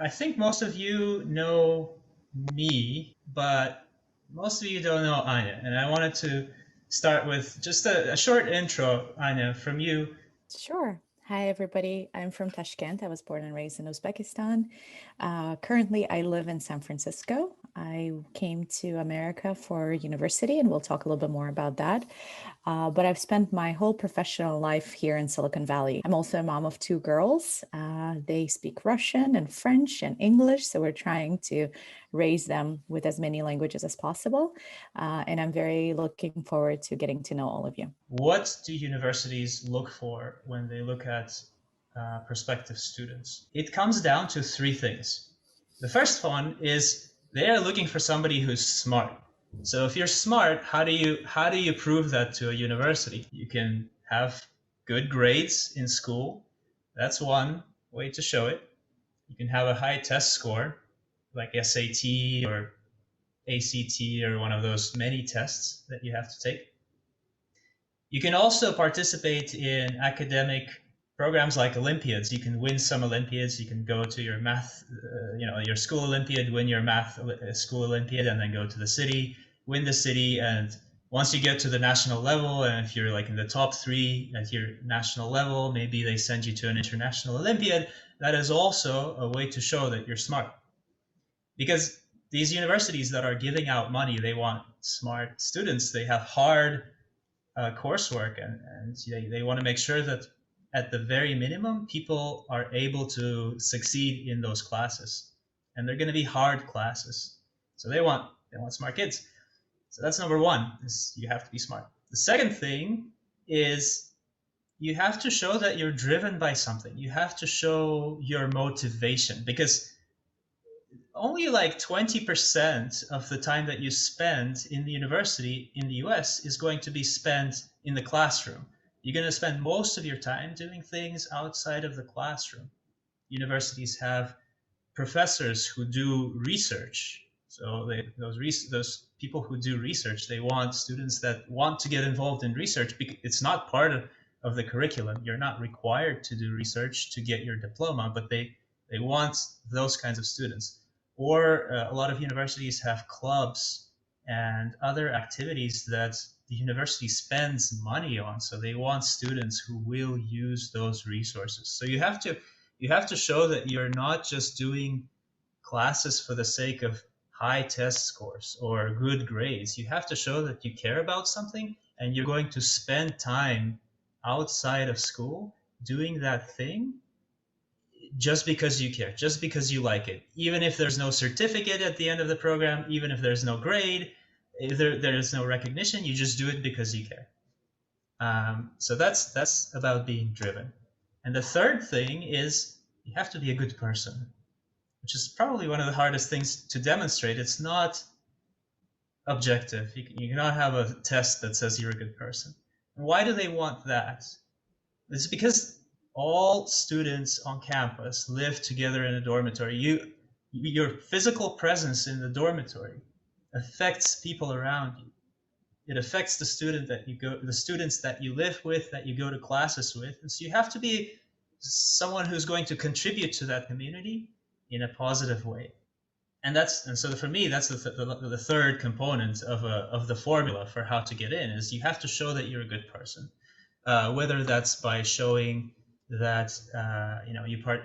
I think most of you know me, but most of you don't know Anya. And I wanted to start with just a short intro, Anya, from you. Sure. Hi, everybody. I'm from Tashkent. I was born and raised in Uzbekistan. Currently, I live in San Francisco. I came to America for university, and we'll talk a little bit more about that. But I've spent my whole professional life here in Silicon Valley. I'm also a mom of two girls. They speak Russian and French and English, so we're trying to raise them with as many languages as possible. And I'm very looking forward to getting to know all of you. What do universities look for when they look at prospective students? It comes down to three things. The first one is they are looking for somebody who's smart. So if you're smart, how do you prove that to a university? You can have good grades in school. That's one way to show it. You can have a high test score, like SAT or ACT or one of those many tests that you have to take. You can also participate in academic programs like Olympiads. You can win some Olympiads. You can go to your math, your school Olympiad, win your math school Olympiad, and then go to the city, win the city. And once you get to the national level, and if you're like in the top three at your national level, maybe they send you to an international Olympiad. That is also a way to show that you're smart. Because these universities that are giving out money, they want smart students. They have hard coursework, and they want to make sure that at the very minimum people are able to succeed in those classes, and they're going to be hard classes, so they want smart kids. So that's number one, is you have to be smart. The second thing is you have to show that you're driven by something. You have to show your motivation, because only like 20% of the time that you spend in the university in the US is going to be spent in the classroom. You're going to spend most of your time doing things outside of the classroom. Universities have professors who do research. So those people who do research, they want students that want to get involved in research, because it's not part of the curriculum. You're not required to do research to get your diploma, but they want those kinds of students. Or a lot of universities have clubs and other activities that the university spends money on. So they want students who will use those resources. So you have to show that you're not just doing classes for the sake of high test scores or good grades. You have to show that you care about something, and you're going to spend time outside of school doing that thing just because you care, just because you like it. Even if there's no certificate at the end of the program, even if there's no grade, if there is no recognition, you just do it because you care. So that's about being driven. And the third thing is you have to be a good person, which is probably one of the hardest things to demonstrate. It's not objective. You cannot have a test that says you're a good person. And why do they want that? It's because all students on campus live together in a dormitory. Your physical presence in the dormitory affects people around you. It affects the students that you live with, that you go to classes with. And so you have to be someone who's going to contribute to that community in a positive way. And so for me, that's the third component of the formula for how to get in, is you have to show that you're a good person. Whether that's by showing that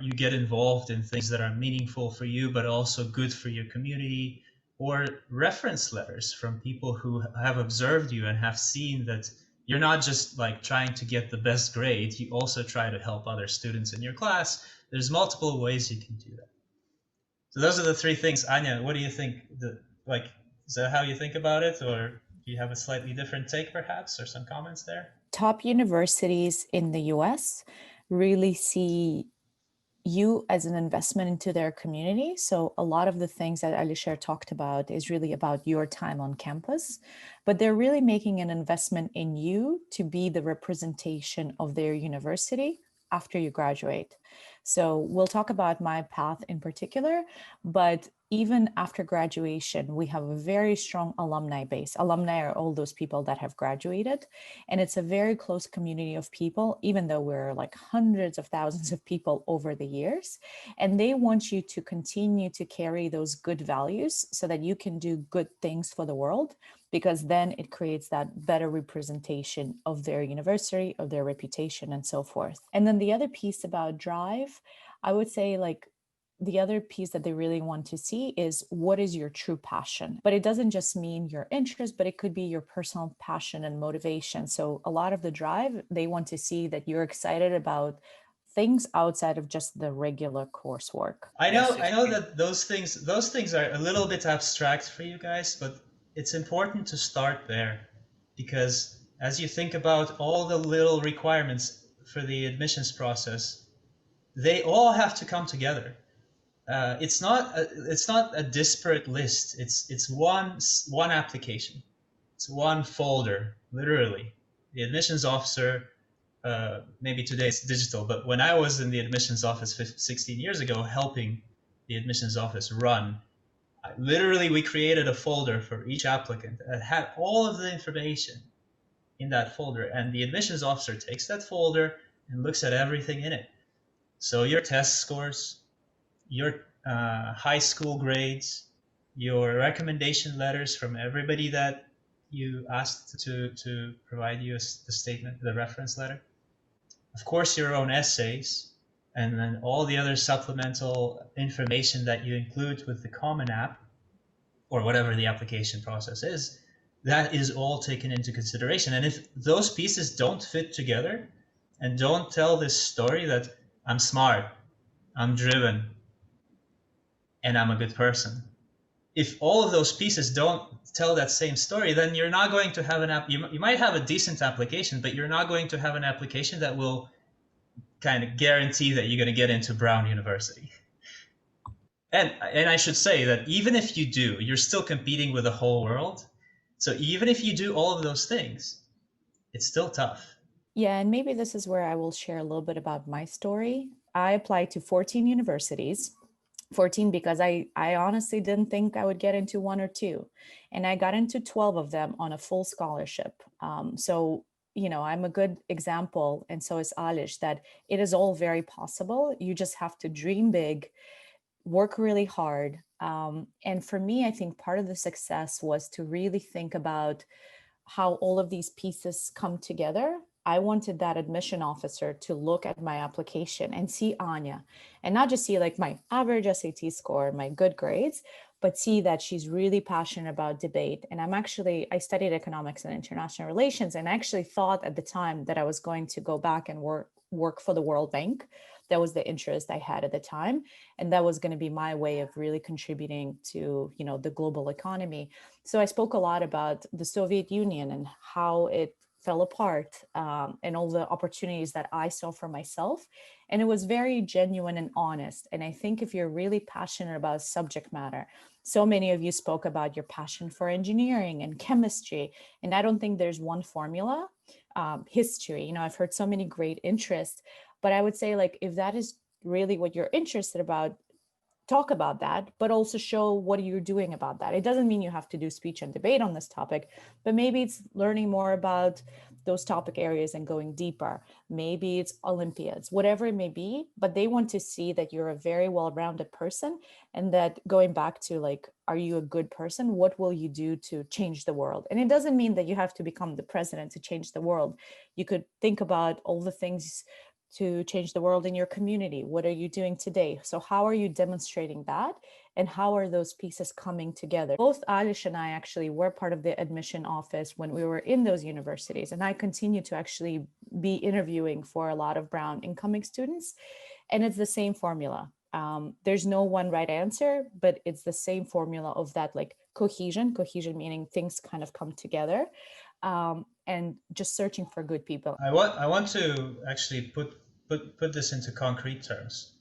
you get involved in things that are meaningful for you, but also good for your community, or reference letters from people who have observed you and have seen that you're not just like trying to get the best grade, you also try to help other students in your class. There's multiple ways you can do that. So those are the three things. Anya, what do you think? Is that how you think about it, or do you have a slightly different take, perhaps, or some comments there? Top universities in the US really see you as an investment into their community. So a lot of the things that Alisher talked about is really about your time on campus, but they're really making an investment in you to be the representation of their university after you graduate. So we'll talk about my path in particular, but even after graduation, we have a very strong alumni base. Alumni are all those people that have graduated. And it's a very close community of people, even though we're like hundreds of thousands of people over the years. And they want you to continue to carry those good values so that you can do good things for the world, because then it creates that better representation of their university, of their reputation, and so forth. And then the other piece about drive, I would say, like, the other piece that they really want to see is what is your true passion. But it doesn't just mean your interest, but it could be your personal passion and motivation. So a lot of the drive, they want to see that you're excited about things outside of just the regular coursework. I know that those things are a little bit abstract for you guys, but it's important to start there, because as you think about all the little requirements for the admissions process, they all have to come together. It's not a disparate list. It's one application. It's one folder, literally. The admissions officer, maybe today it's digital, but when I was in the admissions office 16 years ago, helping the admissions office run, literally we created a folder for each applicant that had all of the information in that folder, and the admissions officer takes that folder and looks at everything in it. So your test scores, your high school grades, your recommendation letters from everybody that you asked to provide you the statement, the reference letter. Of course, your own essays, and then all the other supplemental information that you include with the Common App, or whatever the application process is, that is all taken into consideration. And if those pieces don't fit together and don't tell this story that I'm smart, I'm driven, and I'm a good person, if all of those pieces don't tell that same story, then you're not going to have an app. You might have a decent application, but you're not going to have an application that will kind of guarantee that you're going to get into Brown University. And I should say that even if you do, you're still competing with the whole world. So even if you do all of those things, it's still tough. Yeah, and maybe this is where I will share a little bit about my story. I applied to 14 universities. 14 because I honestly didn't think I would get into one or two. And I got into 12 of them on a full scholarship. So, you know, I'm a good example, and so is Alish, that it is all very possible. You just have to dream big, work really hard. And for me, I think part of the success was to really think about how all of these pieces come together. I wanted that admission officer to look at my application and see Anya, and not just see like my average SAT score, my good grades, but see that she's really passionate about debate. And I studied economics and international relations, and I actually thought at the time that I was going to go back and work for the World Bank. That was the interest I had at the time. And that was going to be my way of really contributing to, you know, the global economy. So I spoke a lot about the Soviet Union and how it fell apart, and all the opportunities that I saw for myself. And it was very genuine and honest. And I think if you're really passionate about subject matter, so many of you spoke about your passion for engineering and chemistry. And I don't think there's one formula. History, you know, I've heard so many great interests, but I would say, like, if that is really what you're interested about, talk about that, but also show what you're doing about that. It doesn't mean you have to do speech and debate on this topic, but maybe it's learning more about those topic areas and going deeper. Maybe it's Olympiads, whatever it may be, but they want to see that you're a very well-rounded person, and that, going back to like, are you a good person? What will you do to change the world? And it doesn't mean that you have to become the president to change the world. You could think about all the things to change the world in your community. What are you doing today? So how are you demonstrating that? And how are those pieces coming together? Both Alish and I actually were part of the admission office when we were in those universities. And I continue to actually be interviewing for a lot of Brown incoming students. And it's the same formula. There's no one right answer, but it's the same formula of that, like, cohesion meaning things kind of come together, and just searching for good people. I want to actually put this into concrete terms.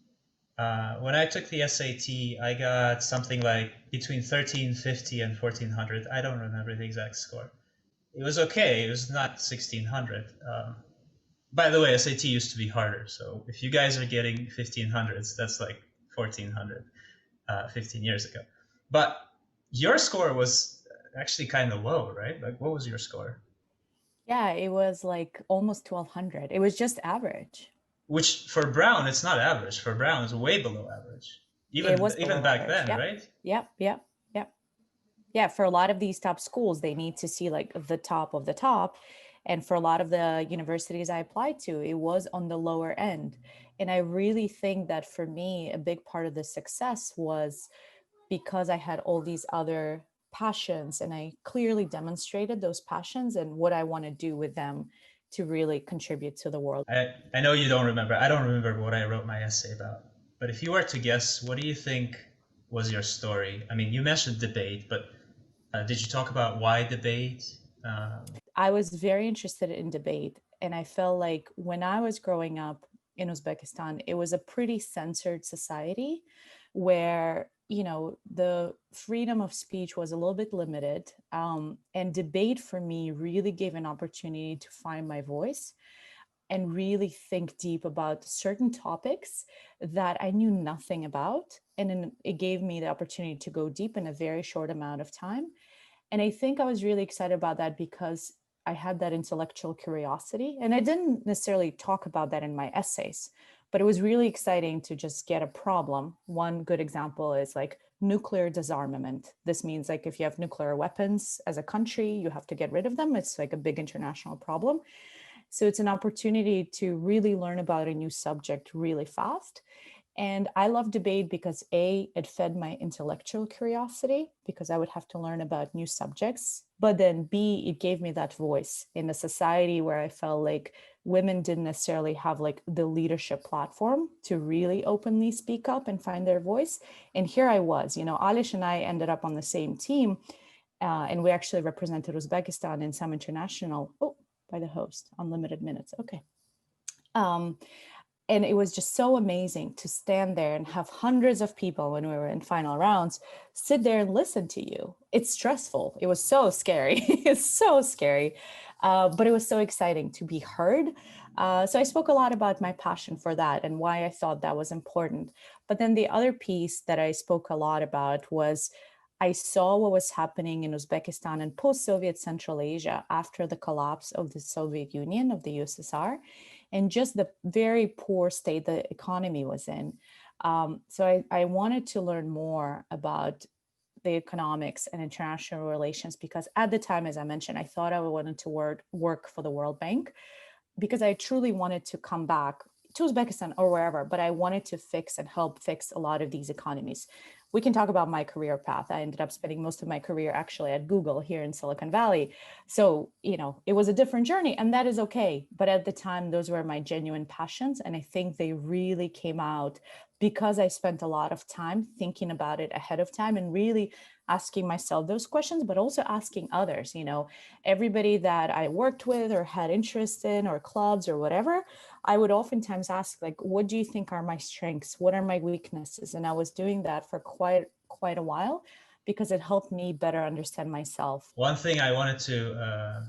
When I took the SAT, I got something like between 1350 and 1400. I don't remember the exact score. It was okay. It was not 1600. By the way, SAT used to be harder. So if you guys are getting 1500s, that's like 1400, 15 years ago. But your score was actually kind of low, right? Like, what was your score? Yeah, it was like almost 1200. It was just average. Which for Brown, it's not average. For Brown, it's way below average. It Even was even below back average. then, Yep. right? Yep. Yep. Yep. Yeah, for a lot of these top schools, they need to see like the top of the top. And for a lot of the universities I applied to, it was on the lower end. And I really think that for me, a big part of the success was because I had all these other passions and I clearly demonstrated those passions and what I want to do with them to really contribute to the world. I know you don't remember. I don't remember what I wrote my essay about. But if you were to guess, what do you think was your story? I mean, you mentioned debate, but did you talk about why debate? I was very interested in debate. And I felt like when I was growing up in Uzbekistan, it was a pretty censored society where, the freedom of speech was a little bit limited. And debate for me really gave an opportunity to find my voice and really think deep about certain topics that I knew nothing about. And then it gave me the opportunity to go deep in a very short amount of time. And I think I was really excited about that because I had that intellectual curiosity. And I didn't necessarily talk about that in my essays, but it was really exciting to just get a problem. One good example is like nuclear disarmament. This means like if you have nuclear weapons as a country, you have to get rid of them. It's like a big international problem. So it's an opportunity to really learn about a new subject really fast. And I love debate because A, it fed my intellectual curiosity because I would have to learn about new subjects. But then B, it gave me that voice in a society where I felt like women didn't necessarily have like the leadership platform to really openly speak up and find their voice. And here I was, Alish and I ended up on the same team. And we actually represented Uzbekistan in some international, by the host, unlimited minutes. Okay. And it was just so amazing to stand there and have hundreds of people when we were in final rounds sit there and listen to you. It's stressful. It was so scary. It's so scary. But it was so exciting to be heard. So I spoke a lot about my passion for that and why I thought that was important. But then the other piece that I spoke a lot about was I saw what was happening in Uzbekistan and post-Soviet Central Asia after the collapse of the Soviet Union, of the USSR, and just the very poor state the economy was in. So I wanted to learn more about the economics and international relations because at the time, as I mentioned, I thought I wanted to work for the World Bank because I truly wanted to come back to Uzbekistan or wherever, but I wanted to fix and help fix a lot of these economies. We can talk about my career path. I ended up spending most of my career actually at Google here in Silicon Valley. So, it was a different journey and that is okay. But at the time, those were my genuine passions. And I think they really came out because I spent a lot of time thinking about it ahead of time and really asking myself those questions, but also asking others, everybody that I worked with or had interest in or clubs or whatever, I would oftentimes ask, like, what do you think are my strengths? What are my weaknesses? And I was doing that for quite a while because it helped me better understand myself. One thing I wanted to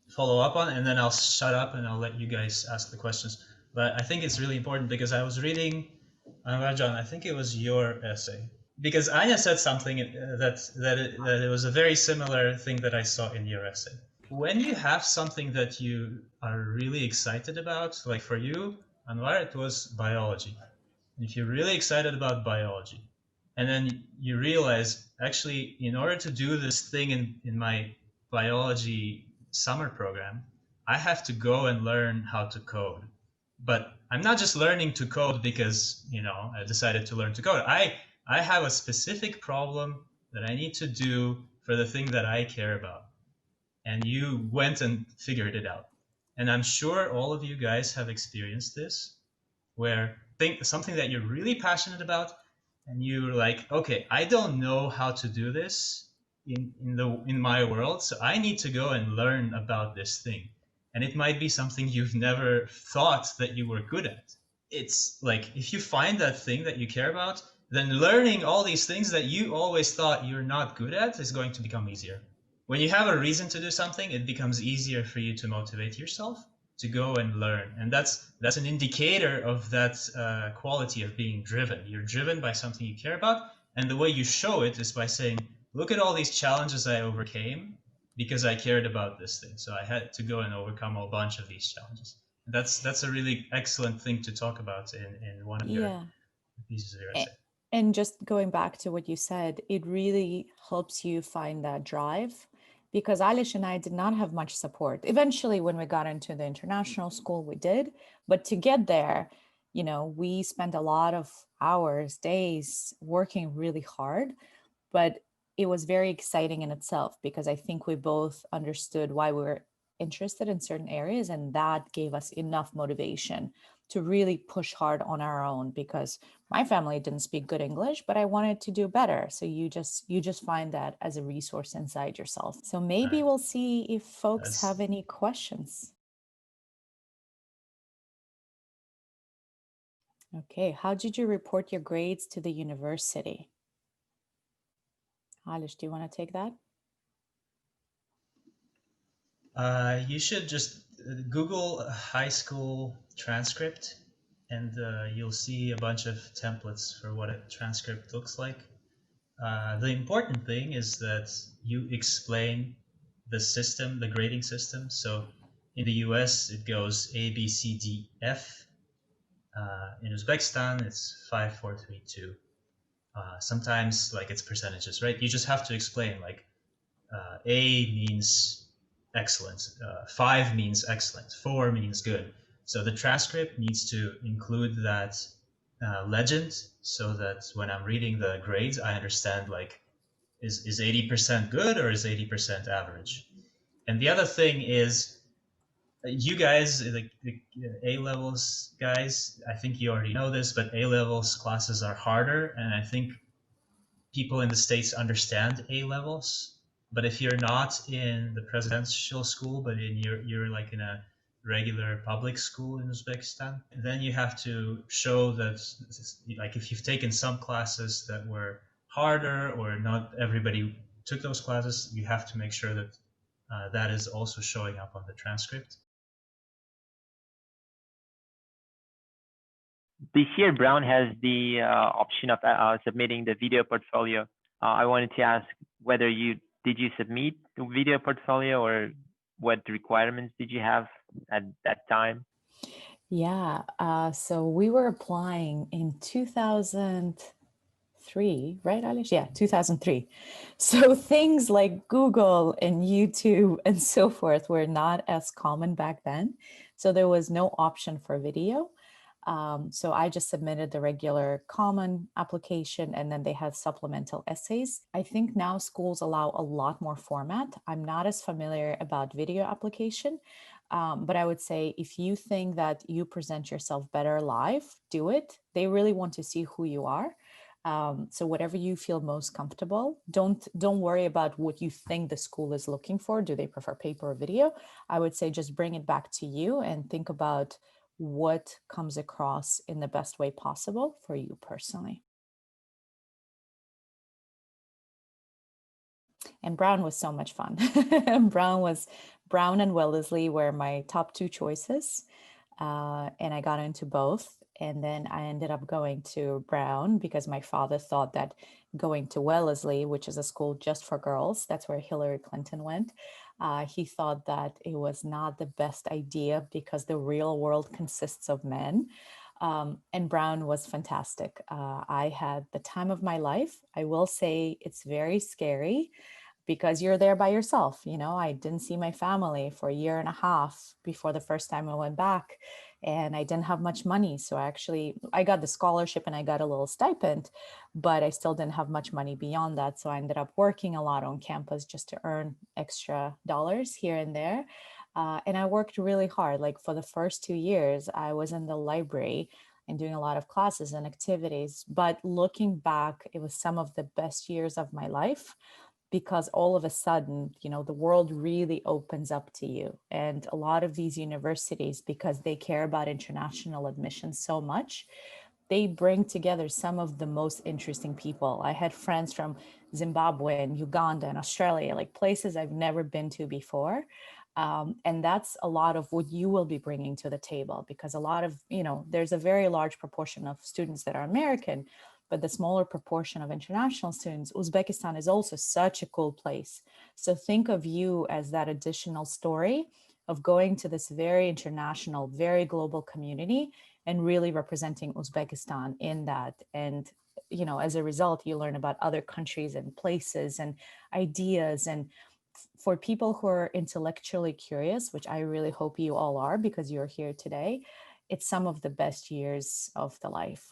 follow up on, and then I'll shut up and I'll let you guys ask the questions. But I think it's really important because I was reading, Rajan, I think it was your essay. Because Anya said something that it was a very similar thing that I saw in your essay. When you have something that you are really excited about, like for you, Anwar, it was biology. If you're really excited about biology, and then you realize, actually, in order to do this thing in my biology summer program, I have to go and learn how to code. But I'm not just learning to code because, I decided to learn to code. I have a specific problem that I need to do for the thing that I care about. And you went and figured it out. And I'm sure all of you guys have experienced this, where think something that you're really passionate about, and you're like, okay, I don't know how to do this in my world, so I need to go and learn about this thing. And it might be something you've never thought that you were good at. It's like if you find that thing that you care about, then learning all these things that you always thought you're not good at is going to become easier. When you have a reason to do something, it becomes easier for you to motivate yourself to go and learn, and that's an indicator of that quality of being driven. You're driven by something you care about, And the way you show it is by saying, look at all these challenges I overcame because I cared about this thing. So I had to go and overcome a bunch of these challenges. That's a really excellent thing to talk about in one of your Yeah. pieces of your A- essay. And just going back to what you said, it really helps you find that drive because Alish and I did not have much support. Eventually, when we got into the international school, we did. But to get there, we spent a lot of hours, days working really hard. But it was very exciting in itself because I think we both understood why we were interested in certain areas, and that gave us enough motivation to really push hard on our own because my family didn't speak good English, but I wanted to do better. So you just find that as a resource inside yourself. So maybe Right. we'll see if folks have That's any questions. Okay, how did you report your grades to the university? Alish, do you want to take that? You should just Google high school transcript, and you'll see a bunch of templates for what a transcript looks like. The important thing is that you explain the system, the grading system. So in the US, it goes A, B, C, D, F. In Uzbekistan, it's 5, 4, 3, 2. Sometimes, like, it's percentages, right? You just have to explain, like, A means excellent, 5 means excellent, 4 means good. So the transcript needs to include that legend so that when I'm reading the grades, I understand, like, is 80% good or is 80% average? And the other thing is, you guys, the A levels guys, I think you already know this, but A levels classes are harder, and I think people in the States understand A levels. But if you're not in the presidential school, but you're like in a regular public school in Uzbekistan, then you have to show that, like, if you've taken some classes that were harder or not everybody took those classes, you have to make sure that that is also showing up on the transcript. This year, Brown has the option of submitting the video portfolio. I wanted to ask whether did you submit the video portfolio, or what requirements did you have at that time? Yeah, so we were applying in 2003, right, Alish? Yeah, 2003. So things like Google and YouTube and so forth were not as common back then. So there was no option for video. So I just submitted the regular common application, and then they had supplemental essays. I think now schools allow a lot more format. I'm not as familiar about video application, but I would say if you think that you present yourself better live, do it. They really want to see who you are. So whatever you feel most comfortable, don't worry about what you think the school is looking for. Do they prefer paper or video? I would say just bring it back to you and think about what comes across in the best way possible for you personally. And Brown was so much fun. Brown and Wellesley were my top two choices. And I got into both. And then I ended up going to Brown because my father thought that going to Wellesley, which is a school just for girls, that's where Hillary Clinton went, he thought that it was not the best idea because the real world consists of men. And Brown was fantastic. I had the time of my life. I will say it's very scary because you're there by yourself. I didn't see my family for a year and a half before the first time I went back, and I didn't have much money. So I got the scholarship and I got a little stipend, but I still didn't have much money beyond that. So I ended up working a lot on campus just to earn extra dollars here and there. And I worked really hard. Like for the first 2 years, I was in the library and doing a lot of classes and activities. But looking back, it was some of the best years of my life because all of a sudden, the world really opens up to you. And a lot of these universities, because they care about international admission so much, they bring together some of the most interesting people. I had friends from Zimbabwe and Uganda and Australia, like places I've never been to before. And that's a lot of what you will be bringing to the table, because a lot of, there's a very large proportion of students that are American, but the smaller proportion of international students, Uzbekistan is also such a cool place. So think of you as that additional story of going to this very international, very global community and really representing Uzbekistan in that. And, you know, as a result, you learn about other countries and places and ideas. And for people who are intellectually curious, which I really hope you all are because you're here today, it's some of the best years of the life.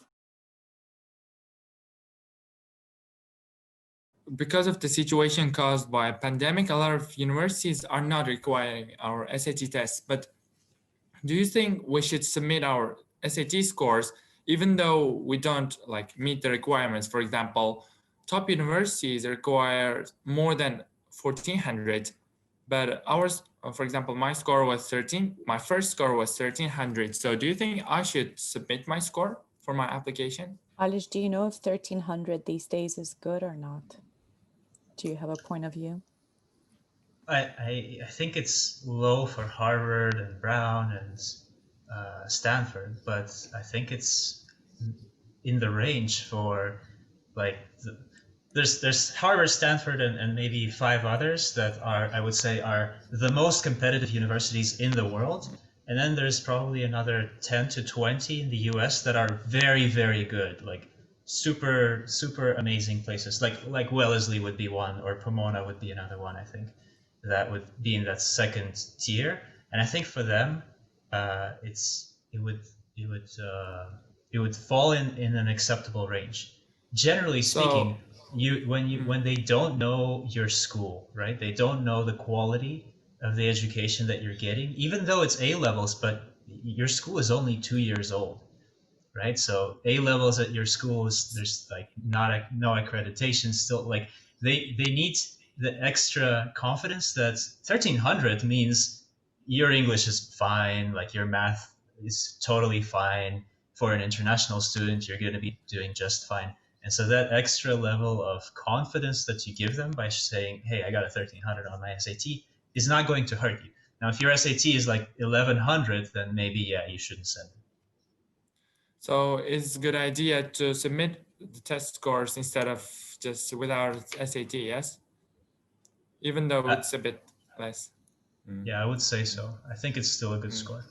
Because of the situation caused by a pandemic, a lot of universities are not requiring our SAT tests. But do you think we should submit our SAT scores even though we don't meet the requirements? For example, top universities require more than 1400, but ours, for example, my score was 13. My first score was 1300. So do you think I should submit my score for my application? Alish, do you know if 1300 these days is good or not? Do you have a point of view? I think it's low for Harvard and Brown and Stanford, but I think it's in the range for there's Harvard, Stanford, and maybe 5 others that are, I would say, are the most competitive universities in the world. And then there's probably another 10 to 20 in the US that are very, very good, like super, super amazing places. Like Wellesley would be one, or Pomona would be another one, I think, that would be in that second tier. And I think for them, it would fall in an acceptable range. Generally speaking, when they don't know your school, right? They don't know the quality of the education that you're getting, even though it's A levels, but your school is only 2 years old, right? So A levels at your school there's no accreditation still. They need the extra confidence that 1300 means your English is fine, like your math is totally fine. For an international student, you're going to be doing just fine. And so that extra level of confidence that you give them by saying, hey, I got a 1300 on my SAT is not going to hurt you. Now, if your SAT is like 1100, then maybe, yeah, you shouldn't send it. So it's a good idea to submit the test scores instead of just without SAT, yes? Even though it's a bit less. Yeah, I would say so. I think it's still a good score.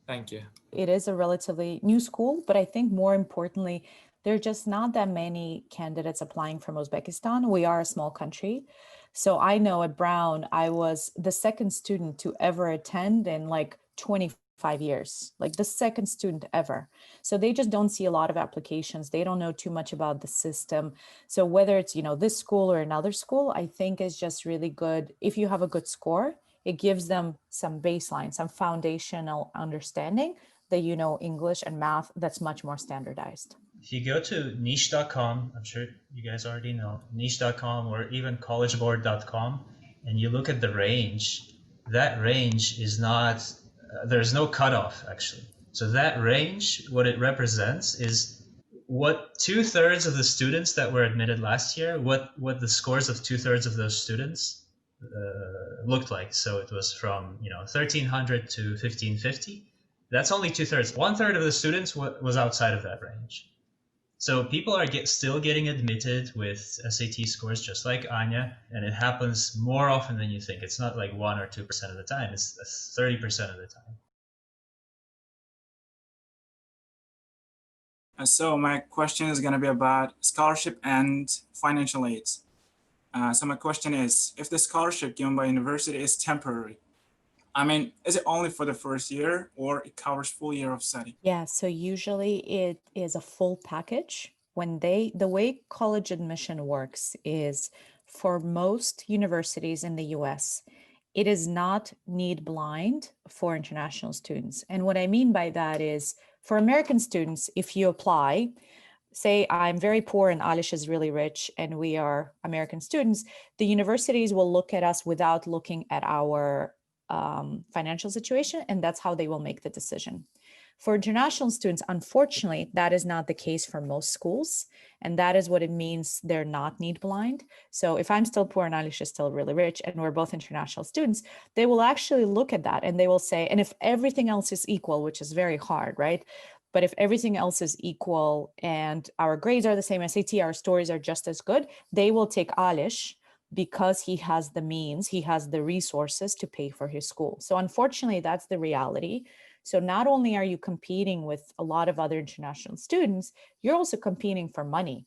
Thank you. It is a relatively new school, but I think more importantly, there are just not that many candidates applying from Uzbekistan. We are a small country. So I know at Brown, I was the second student to ever attend in like 25 years, like the second student ever. So they just don't see a lot of applications. They don't know too much about the system. So whether it's, this school or another school, I think is just really good. If you have a good score, it gives them some baseline, some foundational understanding that English and math that's much more standardized. If you go to niche.com, I'm sure you guys already know, niche.com or even collegeboard.com, and you look at the range, that range is not, there's no cutoff actually. So that range, what it represents is what 2/3 of the students that were admitted last year, what the scores of 2/3 of those students looked like. So it was from 1300 to 1550. That's only 2/3. 1/3 of the students was outside of that range. So people are still getting admitted with SAT scores just like Anya, and it happens more often than you think. It's not like 1 or 2% of the time, it's 30% of the time. So my question is going to be about scholarship and financial aids. So my question is, if the scholarship given by university is temporary, is it only for the first year or it covers full year of study? Yeah, so usually it is a full package. The way college admission works is for most universities in the US, it is not need blind for international students. And what I mean by that is for American students, if you apply, say I'm very poor and Alish is really rich and we are American students, the universities will look at us without looking at our financial situation, and that's how they will make the decision. For international students, unfortunately, that is not the case for most schools, and that is what it means they're not need blind. So if I'm still poor and Alish is still really rich and we're both international students, they will actually look at that and they will say, and if everything else is equal, which is very hard, right? But if everything else is equal and our grades are the same, SAT, our stories are just as good, they will take Alish because he has the means, he has the resources to pay for his school. So unfortunately, that's the reality. So not only are you competing with a lot of other international students, you're also competing for money.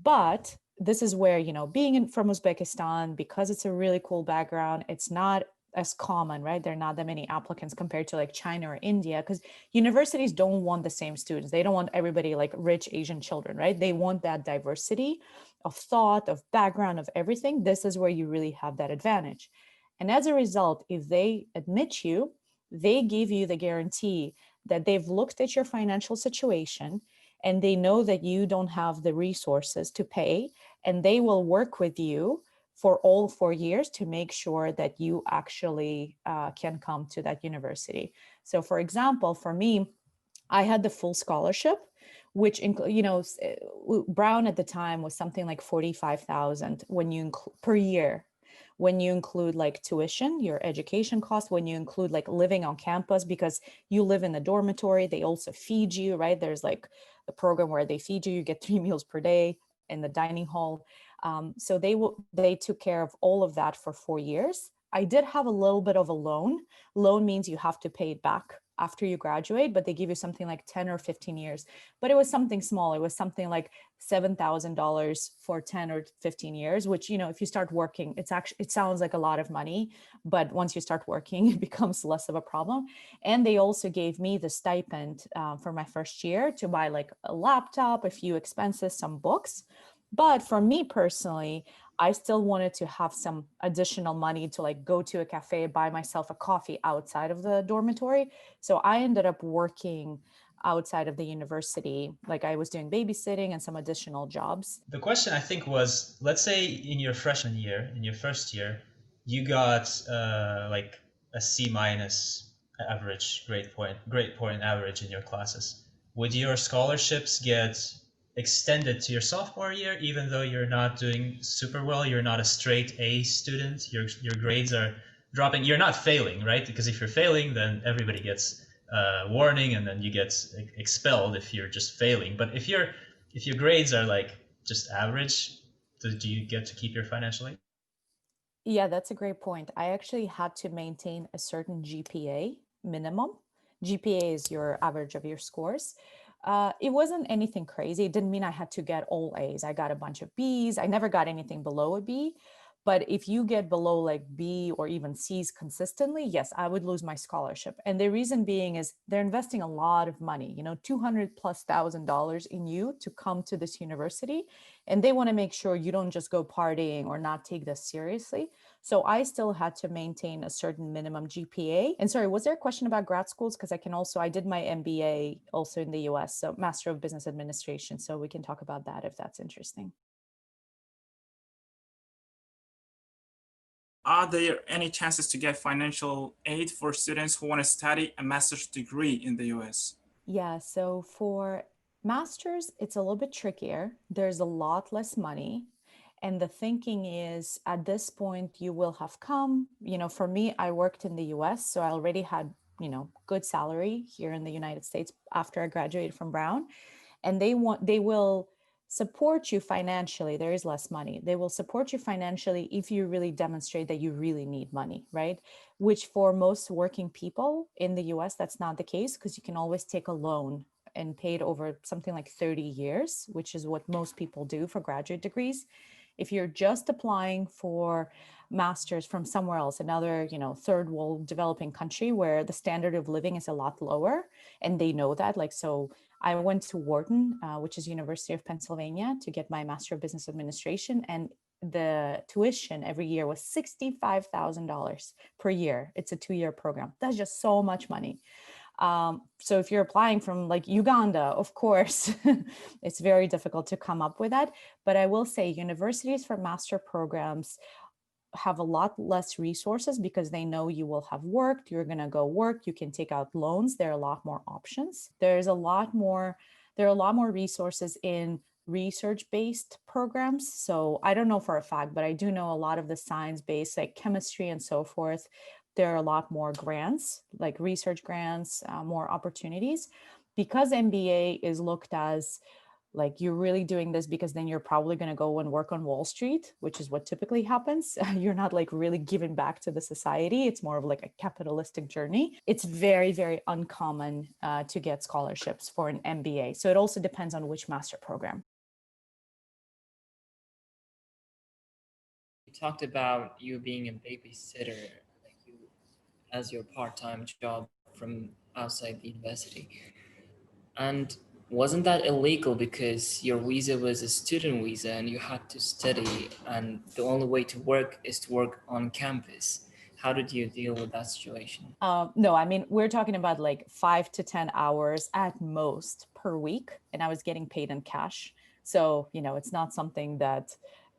But this is where, being from Uzbekistan, because it's a really cool background, it's not as common, right? There are not that many applicants compared to like China or India, because universities don't want the same students. They don't want everybody like rich Asian children, right? They want that diversity of thought, of background, of everything. This is where you really have that advantage. And as a result, if they admit you, they give you the guarantee that they've looked at your financial situation and they know that you don't have the resources to pay, and they will work with you for all 4 years to make sure that you actually can come to that university. So for example, for me, I had the full scholarship, which Brown at the time was something like 45,000 when you per year. When you include like tuition, your education cost, when you include like living on campus, because you live in the dormitory, they also feed you, right? There's like a program where they feed you get 3 meals per day in the dining hall. So they took care of all of that for 4 years. I did have a little bit of a loan. Loan means you have to pay it back after you graduate, but they give you something like 10 or 15 years. But it was something small. It was something like $7,000 for 10 or 15 years, which, if you start working, it sounds like a lot of money, but once you start working, it becomes less of a problem. And they also gave me the stipend for my first year to buy like a laptop, a few expenses, some books. But for me personally, I still wanted to have some additional money to like go to a cafe, buy myself a coffee outside of the dormitory. So I ended up working outside of the university. Like I was doing babysitting and some additional jobs. The question I think was, let's say in your freshman year, in your first year, you got like a C minus average grade point average in your classes. Would your scholarships get extended to your sophomore year, even though you're not doing super well? You're not a straight A student. Your grades are dropping. You're not failing, right? Because if you're failing, then everybody gets warning, and then you get expelled if you're just failing. But if your grades are like just average, do you get to keep your financial aid? Yeah, that's a great point. I actually had to maintain a certain GPA minimum. GPA is your average of your scores. It wasn't anything crazy. It didn't mean I had to get all A's. I got a bunch of B's. I never got anything below a B. But if you get below like B or even C's consistently, yes, I would lose my scholarship. And the reason being is they're investing a lot of money, $200,000+ in you to come to this university. And they want to make sure you don't just go partying or not take this seriously. So I still had to maintain a certain minimum GPA. And sorry, was there a question about grad schools? Because I did my MBA also in the US, so Master of Business Administration. So we can talk about that if that's interesting. Are there any chances to get financial aid for students who want to study a master's degree in the US? Yeah, so for masters, it's a little bit trickier. There's a lot less money. And the thinking is at this point, you will have come, for me, I worked in the US, so I already had, good salary here in the United States after I graduated from Brown. And they will support you financially. There is less money. They will support you financially if you really demonstrate that you really need money, right? Which for most working people in the US, that's not the case, because you can always take a loan and pay it over something like 30 years, which is what most people do for graduate degrees. If you're just applying for masters from somewhere else, another, third world developing country where the standard of living is a lot lower, and they know that, so I went to Wharton, which is University of Pennsylvania, to get my Master of Business Administration, and the tuition every year was $65,000 per year. It's a 2-year program. That's just so much money. So if you're applying from like Uganda, of course, it's very difficult to come up with that. But I will say universities for master programs have a lot less resources because they know you will have worked, you're going to go work, you can take out loans. There are a lot more options. There are a lot more resources in research-based programs. So I don't know for a fact, but I do know a lot of the science-based, like chemistry and so forth. There are a lot more grants, like research grants, more opportunities. because MBA is looked as like you're really doing this because then you're probably going to go and work on Wall Street, which is what typically happens. You're not like really giving back to the society. It's more of like a capitalistic journey. It's very, very uncommon to get scholarships for an MBA. So it also depends on which master program. You talked about you being a babysitter, like you as your part-time job from outside the university. And wasn't that illegal because your visa was a student visa and you had to study, and the only way to work is to work on campus? How did you deal with that situation? No, I mean, we're talking about like 5 to 10 hours at most per week, and I was getting paid in cash. So, it's not something that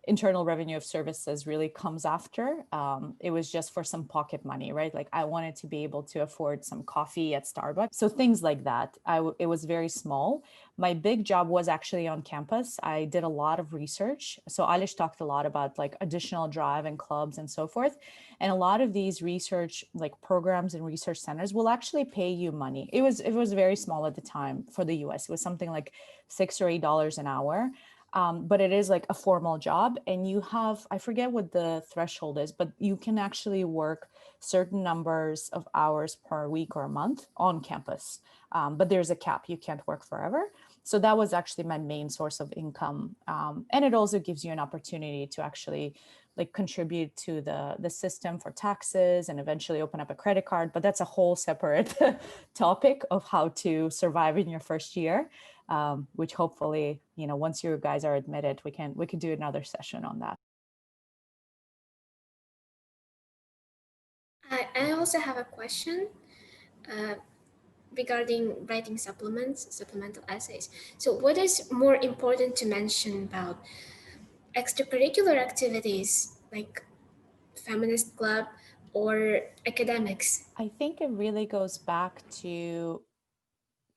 Internal Revenue of Services really comes after. It was just for some pocket money, right? Like I wanted to be able to afford some coffee at Starbucks. So things like that. It was very small. My big job was actually on campus. I did a lot of research. So Alish talked a lot about like additional drive and clubs and so forth. And a lot of these research like programs and research centers will actually pay you money. It was very small at the time for the US. It was something like $6 or $8 an hour. But it is like a formal job, and you have, I forget what the threshold is, but you can actually work certain numbers of hours per week or a month on campus. But there's a cap, you can't work forever. So that was actually my main source of income. And it also gives you an opportunity to actually like contribute to the system for taxes and eventually open up a credit card. But that's a whole separate topic of how to survive in your first year. Which hopefully, once you guys are admitted, we can do another session on that. I also have a question regarding writing supplemental essays. So what is more important to mention about extracurricular activities like feminist club or academics? I think it really goes back to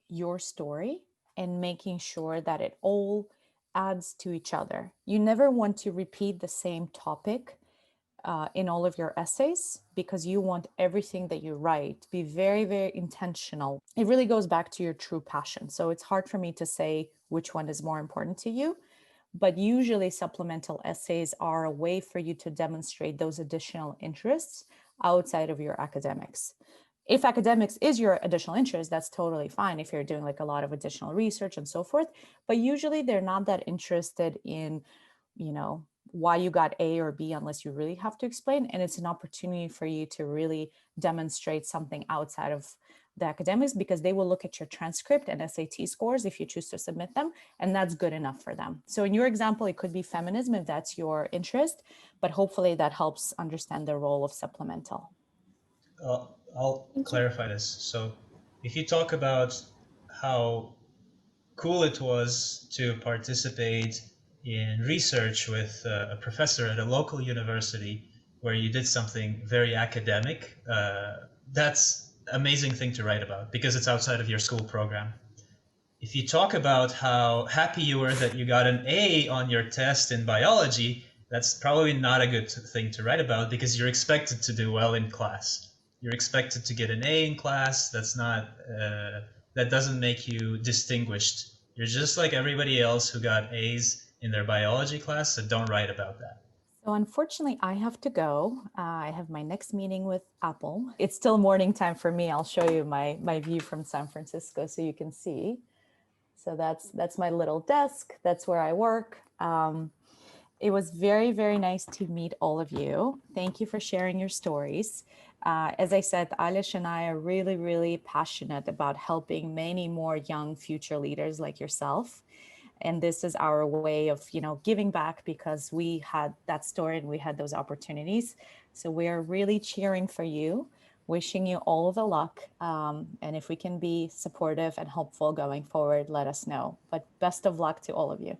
your story and making sure that it all adds to each other. You never want to repeat the same topic in all of your essays, because you want everything that you write to be very, very intentional. It really goes back to your true passion. So it's hard for me to say which one is more important to you, but usually supplemental essays are a way for you to demonstrate those additional interests outside of your academics. If academics is your additional interest, that's totally fine if you're doing like a lot of additional research and so forth, but usually they're not that interested in, why you got A or B unless you really have to explain. And it's an opportunity for you to really demonstrate something outside of the academics, because they will look at your transcript and SAT scores if you choose to submit them, and that's good enough for them. So in your example, it could be feminism if that's your interest, but hopefully that helps understand the role of supplemental. I'll clarify this. So if you talk about how cool it was to participate in research with a professor at a local university where you did something very academic, that's an amazing thing to write about because it's outside of your school program. If you talk about how happy you were that you got an A on your test in biology, that's probably not a good thing to write about because you're expected to do well in class. You're expected to get an A in class. That doesn't make you distinguished. You're just like everybody else who got A's in their biology class, so don't write about that. So unfortunately, I have to go. I have my next meeting with Apple. It's still morning time for me. I'll show you my view from San Francisco so you can see. So that's my little desk. That's where I work. It was very, very nice to meet all of you. Thank you for sharing your stories. As I said, Alish and I are really, really passionate about helping many more young future leaders like yourself. And this is our way of, giving back because we had that story and we had those opportunities. So we are really cheering for you, wishing you all the luck. And if we can be supportive and helpful going forward, let us know. But best of luck to all of you.